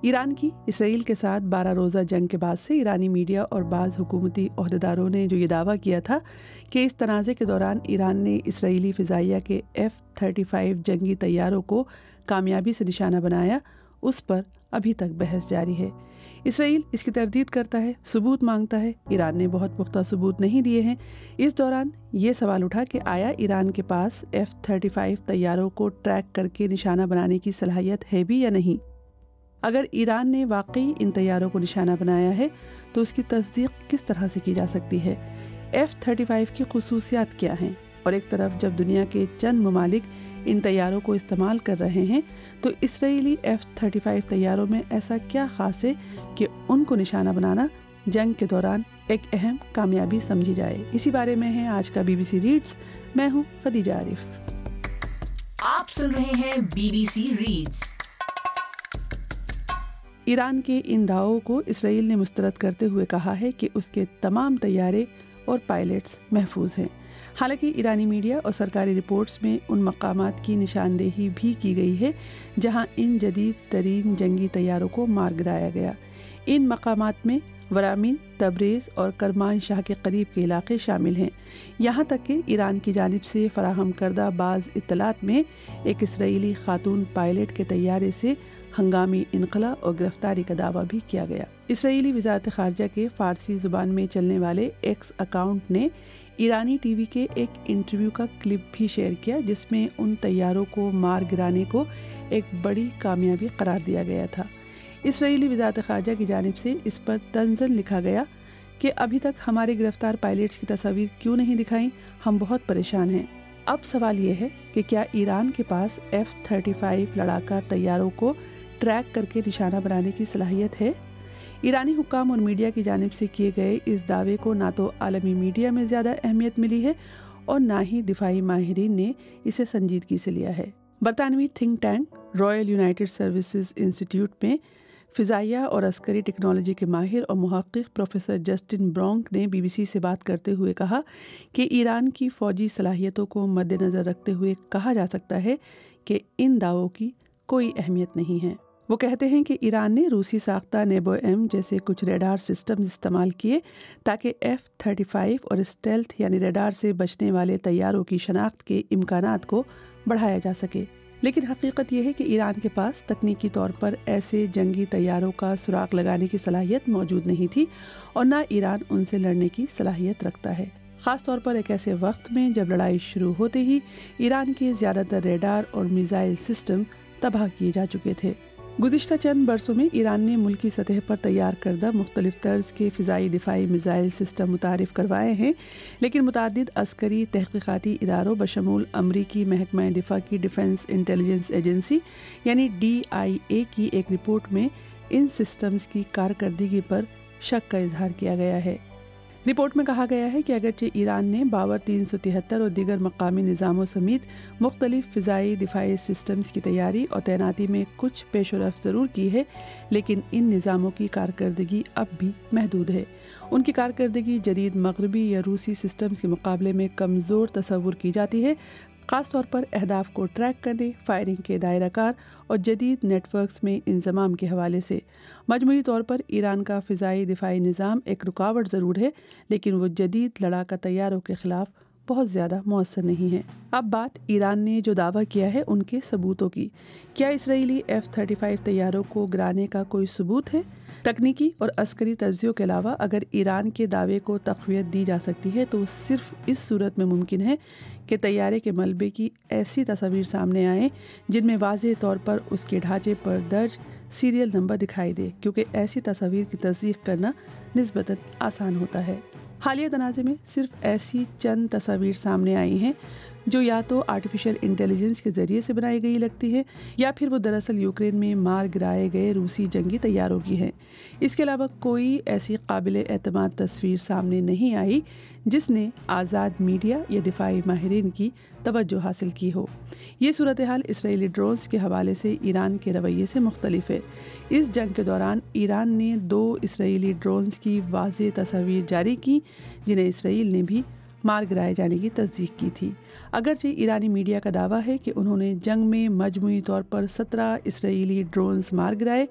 ایران کی اسرائیل کے ساتھ 12 روزہ جنگ کے بعد سے ایرانی میڈیا اور بعض حکومتی عہدیداروں نے جو یہ دعویٰ کیا تھا کہ اس تنازع کے دوران ایران نے اسرائیلی فضائیہ کے F-35 جنگی طیاروں کو کامیابی سے نشانہ بنایا، اس پر ابھی تک بحث جاری ہے۔ اسرائیل اس کی تردید کرتا ہے، ثبوت مانگتا ہے۔ ایران نے بہت پختہ ثبوت نہیں دیے ہیں۔ اس دوران یہ سوال اٹھا کہ آیا ایران کے پاس F-35 طیاروں کو ٹریک کر کے نشانہ بنانے کی صلاحیت ہے بھی یا نہیں؟ اگر ایران نے واقعی ان طیاروں کو نشانہ بنایا ہے تو اس کی تصدیق کس طرح سے کی جا سکتی ہے؟ F-35 کی خصوصیات کیا ہیں؟ اور ایک طرف جب دنیا کے چند ممالک ان طیاروں کو استعمال کر رہے ہیں تو اسرائیلی F-35 طیاروں میں ایسا کیا خاص ہے کہ ان کو نشانہ بنانا جنگ کے دوران ایک اہم کامیابی سمجھی جائے؟ اسی بارے میں ہے آج کا BBC ریڈز۔ میں ہوں خدیجہ عارف۔ آپ سن رہے ہیں BBC ریڈز۔ ایران کے ان دعووں کو اسرائیل نے مسترد کرتے ہوئے کہا ہے کہ اس کے تمام طیارے اور پائلٹس محفوظ ہیں۔ حالانکہ ایرانی میڈیا اور سرکاری رپورٹس میں ان مقامات کی نشاندہی بھی کی گئی ہے جہاں ان جدید ترین جنگی طیاروں کو مار گرایا گیا۔ ان مقامات میں ورامین، تبریز اور کرمان شاہ کے قریب کے علاقے شامل ہیں۔ یہاں تک کہ ایران کی جانب سے فراہم کردہ بعض اطلاعات میں ایک اسرائیلی خاتون پائلٹ کے طیارے سے ہنگامی انخلا اور گرفتاری کا دعویٰ بھی کیا گیا۔ اسرائیلی وزارت خارجہ کے فارسی زبان میں چلنے والے ایکس اکاؤنٹ نے ایرانی ٹی وی کے ایک انٹرویو کا کلپ بھی شیئر کیا جس میں ان طیاروں کو مار گرانے کو ایک بڑی کامیابی قرار دیا گیا تھا۔ اسرائیلی وزارت خارجہ کی جانب سے اس پر طنزاً لکھا گیا کہ ابھی تک ہمارے گرفتار پائلٹس کی تصاویر کیوں نہیں دکھائیں، ہم بہت پریشان ہیں۔ اب سوال یہ ہے کہ کیا ایران کے پاس F-35 لڑاکا طیاروں کو ٹریک کر کے نشانہ بنانے کی صلاحیت ہے؟ ایرانی حکام اور میڈیا کی جانب سے کیے گئے اس دعوے کو نہ تو عالمی میڈیا میں زیادہ اہمیت ملی ہے اور نہ ہی دفاعی ماہرین نے اسے سنجیدگی سے لیا ہے۔ برطانوی think tank Royal United services institute میں فضائیہ اور عسکری ٹیکنالوجی کے ماہر اور محقق پروفیسر جسٹن برونک نے BBC سے بات کرتے ہوئے کہا کہ ایران کی فوجی صلاحیتوں کو مد نظر رکھتے ہوئے کہا جا سکتا ہے کہ ان دعووں کی کوئی اہمیت نہیں ہے۔ وہ کہتے ہیں کہ ایران نے روسی ساختہ نیبو ایم جیسے کچھ ریڈار سسٹمز استعمال کیے تاکہ F-35 اور اسٹیلتھ یعنی ریڈار سے بچنے والے طیاروں کی شناخت کے امکانات کو بڑھایا جا سکے، لیکن حقیقت یہ ہے کہ ایران کے پاس تکنیکی طور پر ایسے جنگی طیاروں کا سراغ لگانے کی صلاحیت موجود نہیں تھی اور نہ ایران ان سے لڑنے کی صلاحیت رکھتا ہے، خاص طور پر ایک ایسے وقت میں جب لڑائی شروع ہوتے ہی ایران کے زیادہ تر ریڈار اور میزائل سسٹم تباہ کیے جا چکے تھے۔ گزشتہ چند برسوں میں ایران نے ملکی سطح پر تیار کردہ مختلف طرز کے فضائی دفاعی میزائل سسٹم متعارف کروائے ہیں، لیکن متعدد عسکری تحقیقاتی اداروں بشمول امریکی محکمہ دفاع کی ڈیفنس انٹیلیجنس ایجنسی یعنی DIA کی ایک رپورٹ میں ان سسٹمز کی کارکردگی پر شک کا اظہار کیا گیا ہے۔ رپورٹ میں کہا گیا ہے کہ اگرچہ ایران نے باور 373 اور دیگر مقامی نظاموں سمیت مختلف فضائی دفاعی سسٹمز کی تیاری اور تعیناتی میں کچھ پیش رفت ضرور کی ہے، لیکن ان نظاموں کی کارکردگی اب بھی محدود ہے۔ ان کی کارکردگی جدید مغربی یا روسی سسٹمز کے مقابلے میں کمزور تصور کی جاتی ہے، خاص طور پر اہداف کو ٹریک کرنے، فائرنگ کے دائرہ کار اور جدید نیٹ ورکس میں انضمام کے حوالے سے۔ مجموعی طور پر ایران کا فضائی دفاعی نظام ایک رکاوٹ ضرور ہے، لیکن وہ جدید لڑاکا طیاروں کے خلاف بہت زیادہ مؤثر نہیں ہے۔ اب بات ایران نے جو دعویٰ کیا ہے ان کے ثبوتوں کی۔ کیا اسرائیلی F-35 طیاروں کو گرانے کا کوئی ثبوت ہے؟ تکنیکی اور عسکری تجزیوں کے علاوہ اگر ایران کے دعوے کو تقویت دی جا سکتی ہے تو صرف اس صورت میں ممکن ہے کہ طیارے کے ملبے کی ایسی تصاویر سامنے آئیں جن میں واضح طور پر اس کے ڈھانچے پر درج سیریل نمبر دکھائی دے، کیونکہ ایسی تصاویر کی تصدیق کرنا نسبتاً آسان ہوتا ہے۔ حالیہ تنازع میں صرف ایسی چند تصاویر سامنے آئی ہیں جو یا تو آرٹیفیشل انٹیلیجنس کے ذریعے سے بنائی گئی لگتی ہے یا پھر وہ دراصل یوکرین میں مار گرائے گئے روسی جنگی طیاروں کی ہیں۔ اس کے علاوہ کوئی ایسی قابل اعتماد تصویر سامنے نہیں آئی جس نے آزاد میڈیا یا دفاعی ماہرین کی توجہ حاصل کی ہو۔ یہ صورتحال اسرائیلی ڈرونز کے حوالے سے ایران کے رویے سے مختلف ہے۔ اس جنگ کے دوران ایران نے 2 اسرائیلی ڈرونز کی واضح تصاویر جاری کی جنہیں اسرائیل نے بھی مار گرائے جانے کی تصدیق کی تھی۔ اگرچہ ایرانی میڈیا کا دعویٰ ہے کہ انہوں نے جنگ میں مجموعی طور پر 17 اسرائیلی ڈرونز مار گرائے،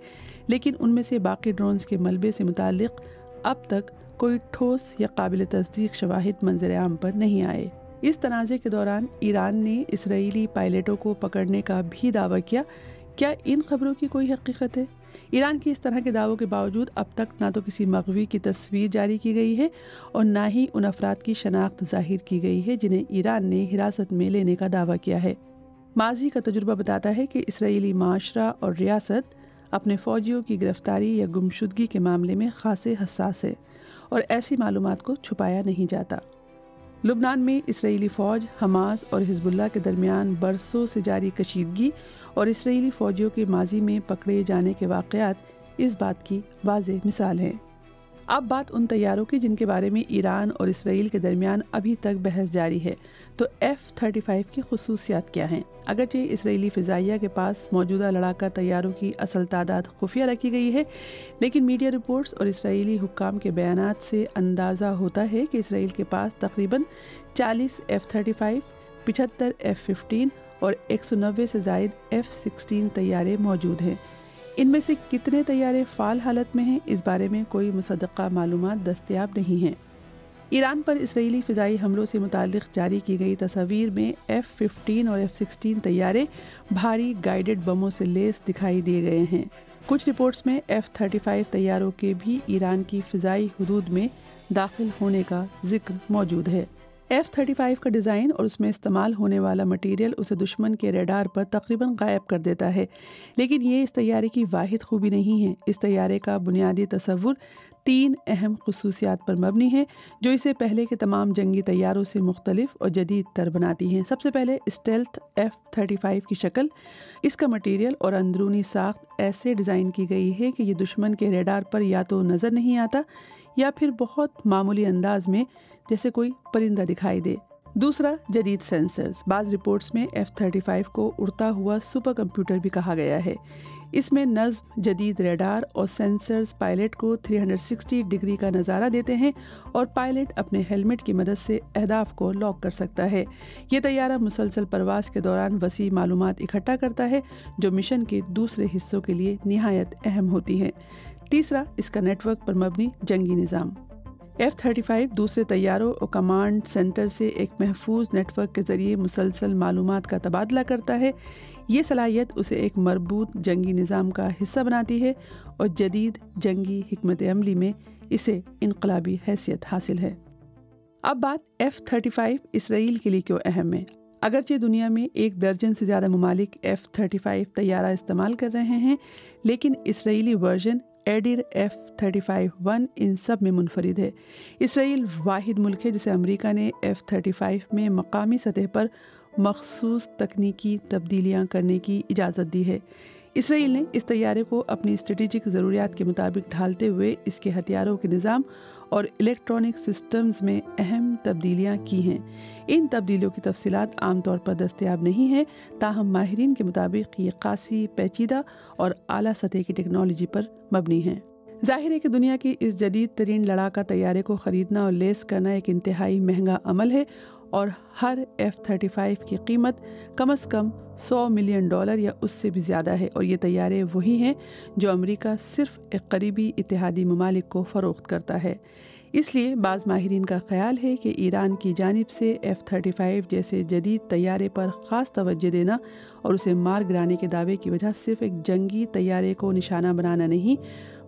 لیکن ان میں سے باقی ڈرونز کے ملبے سے متعلق اب تک کوئی ٹھوس یا قابل تصدیق شواہد منظر عام پر نہیں آئے۔ اس تنازع کے دوران ایران نے اسرائیلی پائلٹوں کو پکڑنے کا بھی دعویٰ کیا۔ کیا ان خبروں کی کوئی حقیقت ہے؟ ایران کی اس طرح کے دعووں کے باوجود اب تک نہ تو کسی مغوی کی تصویر جاری کی گئی ہے اور نہ ہی ان افراد کی شناخت ظاہر کی گئی ہے جنہیں ایران نے حراست میں لینے کا دعویٰ کیا ہے۔ ماضی کا تجربہ بتاتا ہے کہ اسرائیلی معاشرہ اور ریاست اپنے فوجیوں کی گرفتاری یا گمشدگی کے معاملے میں خاصے حساس ہے اور ایسی معلومات کو چھپایا نہیں جاتا۔ لبنان میں اسرائیلی فوج، حماس اور حزب اللہ کے درمیان برسوں سے جاری کشیدگی اور اسرائیلی فوجیوں کے ماضی میں پکڑے جانے کے واقعات اس بات کی واضح مثال ہیں۔ اب بات ان طیاروں کی جن کے بارے میں ایران اور اسرائیل کے درمیان ابھی تک بحث جاری ہے۔ تو F-35 کی خصوصیات کیا ہیں؟ اگرچہ اسرائیلی فضائیہ کے پاس موجودہ لڑاکا طیاروں کی اصل تعداد خفیہ رکھی گئی ہے، لیکن میڈیا رپورٹس اور اسرائیلی حکام کے بیانات سے اندازہ ہوتا ہے کہ اسرائیل کے پاس تقریباً 40 F-35، 75 F-15 اور 190 سے زائد F-16 طیارے موجود ہیں۔ ان میں سے کتنے طیارے فعال حالت میں ہیں، اس بارے میں کوئی مصدقہ معلومات دستیاب نہیں ہیں۔ ایران پر اسرائیلی فضائی حملوں سے متعلق جاری کی گئی تصاویر میں F-15 اور F-16 طیارے بھاری گائیڈڈ بموں سے لیس دکھائی دیے گئے ہیں۔ کچھ رپورٹس میں F-35 طیاروں کے بھی ایران کی فضائی حدود میں داخل ہونے کا ذکر موجود ہے۔ F-35 کا ڈیزائن اور اس میں استعمال ہونے والا مٹیریل اسے دشمن کے ریڈار پر تقریباً غائب کر دیتا ہے، لیکن یہ اس طیارے کی واحد خوبی نہیں ہے۔ اس طیارے کا بنیادی تصور 3 اہم خصوصیات پر مبنی ہے جو اسے پہلے کے تمام جنگی طیاروں سے مختلف اور جدید تر بناتی ہیں۔ سب سے پہلے اسٹیلتھ F-35 کی شکل۔ اس کا مٹیریل اور اندرونی ساخت ایسے ڈیزائن کی گئی ہے کہ یہ دشمن کے ریڈار پر یا تو نظر نہیں آتا یا پھر بہت معمولی انداز میں جیسے کوئی پرندہ دکھائی دے۔ دوسرا، جدید سینسرز۔ بعض رپورٹس میں F-35 کو اڑتا ہوا سپر کمپیوٹر بھی کہا گیا ہے۔ اس میں نصب جدید ریڈار اور سینسرز پائلٹ کو 360 ڈگری کا نظارہ دیتے ہیں اور پائلٹ اپنے ہیلمٹ کی مدد سے اہداف کو لاک کر سکتا ہے۔ یہ طیارہ مسلسل پرواز کے دوران وسیع معلومات اکٹھا کرتا ہے جو مشن کے دوسرے حصوں کے لیے نہایت اہم ہوتی ہیں۔ تیسرا، اس کا نیٹ ورک پر مبنی جنگی نظام۔ F-35 دوسرے طیاروں اور کمانڈ سینٹر سے ایک محفوظ نیٹ ورک کے ذریعے مسلسل معلومات کا تبادلہ کرتا ہے۔ یہ صلاحیت اسے ایک مربوط جنگی نظام کا حصہ بناتی ہے اور جدید جنگی حکمت عملی میں اسے انقلابی حیثیت حاصل ہے۔ اب بات F-35 اسرائیل کے لیے کیوں اہم ہے۔ اگرچہ دنیا میں 1 درجن سے زیادہ ممالک F-35 طیارہ استعمال کر رہے ہیں، لیکن اسرائیلی ورژن ایڈر F-35-1 ان سب میں منفرد ہے۔ اسرائیل واحد ملک ہے جسے امریکہ نے F-35 میں مقامی سطح پر مخصوص تکنیکی تبدیلیاں کرنے کی اجازت دی ہے۔ اسرائیل نے اس طیارے کو اپنی اسٹریٹجک ضروریات کے مطابق ڈھالتے ہوئے اس کے ہتھیاروں کے نظام اور الیکٹرانک سسٹمز میں اہم تبدیلیاں کی ہیں۔ ان تبدیلیوں کی تفصیلات عام طور پر دستیاب نہیں ہیں، تاہم ماہرین کے مطابق یہ خاصی پیچیدہ اور اعلیٰ سطح کی ٹیکنالوجی پر مبنی ہیں۔ ظاہر ہے کہ دنیا کی اس جدید ترین لڑاکا طیارے کو خریدنا اور لیس کرنا ایک انتہائی مہنگا عمل ہے اور ہر F-35 کی قیمت کم از کم $100 ملین یا اس سے بھی زیادہ ہے، اور یہ طیارے وہی ہیں جو امریکہ صرف ایک قریبی اتحادی ممالک کو فروخت کرتا ہے۔ اس لیے بعض ماہرین کا خیال ہے کہ ایران کی جانب سے F-35 جیسے جدید طیارے پر خاص توجہ دینا اور اسے مار گرانے کے دعوے کی وجہ صرف ایک جنگی طیارے کو نشانہ بنانا نہیں،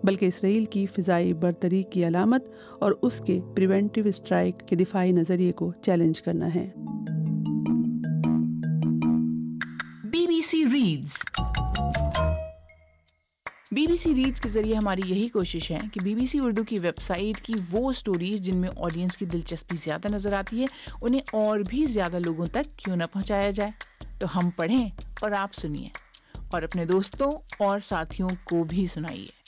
بلکہ اسرائیل کی فضائی برتری کی علامت اور اس کے پریونٹیو اسٹرائک کے دفاعی نظریے کو چیلنج کرنا ہے۔ BBC ریڈز ریڈز کے ذریعے ہماری یہی کوشش ہے کہ BBC اردو کی ویب سائٹ کی وہ سٹوریز جن میں آڈینس کی دلچسپی زیادہ نظر آتی ہے انہیں اور بھی زیادہ لوگوں تک کیوں نہ پہنچایا جائے۔ تو ہم پڑھیں اور آپ سنیے اور اپنے دوستوں اور ساتھیوں کو بھی سنائیے۔